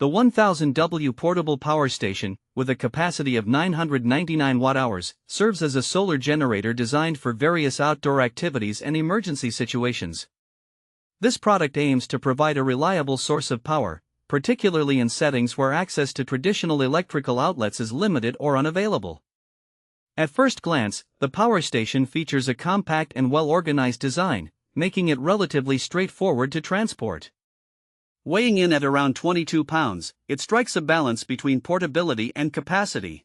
The 1000W portable power station, with a capacity of 999 watt-hours, serves as a solar generator designed for various outdoor activities and emergency situations. This product aims to provide a reliable source of power, particularly in settings where access to traditional electrical outlets is limited or unavailable. At first glance, the power station features a compact and well-organized design, making it relatively straightforward to transport. Weighing in at around 22 pounds, it strikes a balance between portability and capacity.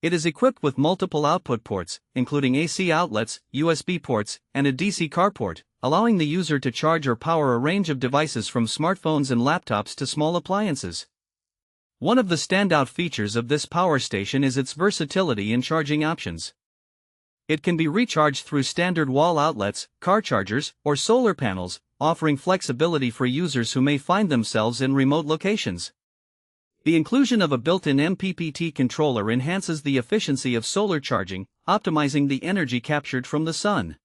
It is equipped with multiple output ports, including AC outlets, USB ports, and a DC carport, allowing the user to charge or power a range of devices from smartphones and laptops to small appliances. One of the standout features of this power station is its versatility in charging options. It can be recharged through standard wall outlets, car chargers, or solar panels, offering flexibility for users who may find themselves in remote locations. The inclusion of a built-in MPPT controller enhances the efficiency of solar charging, optimizing the energy captured from the sun.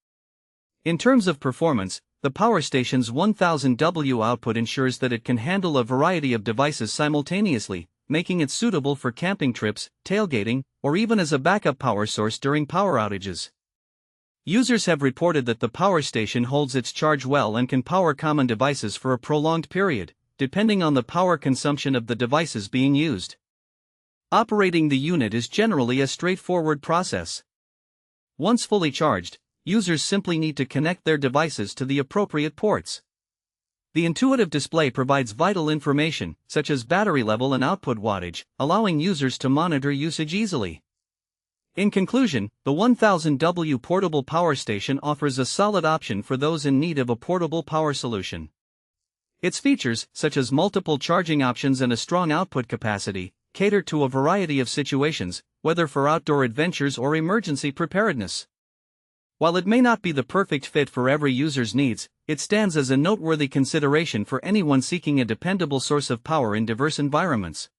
In terms of performance, the power station's 1000W output ensures that it can handle a variety of devices simultaneously, making it suitable for camping trips, tailgating, or even as a backup power source during power outages. Users have reported that the power station holds its charge well and can power common devices for a prolonged period, depending on the power consumption of the devices being used. Operating the unit is generally a straightforward process. Once fully charged, users simply need to connect their devices to the appropriate ports. The intuitive display provides vital information, such as battery level and output wattage, allowing users to monitor usage easily. In conclusion, the 1000W portable power station offers a solid option for those in need of a portable power solution. Its features, such as multiple charging options and a strong output capacity, cater to a variety of situations, whether for outdoor adventures or emergency preparedness. While it may not be the perfect fit for every user's needs, it stands as a noteworthy consideration for anyone seeking a dependable source of power in diverse environments.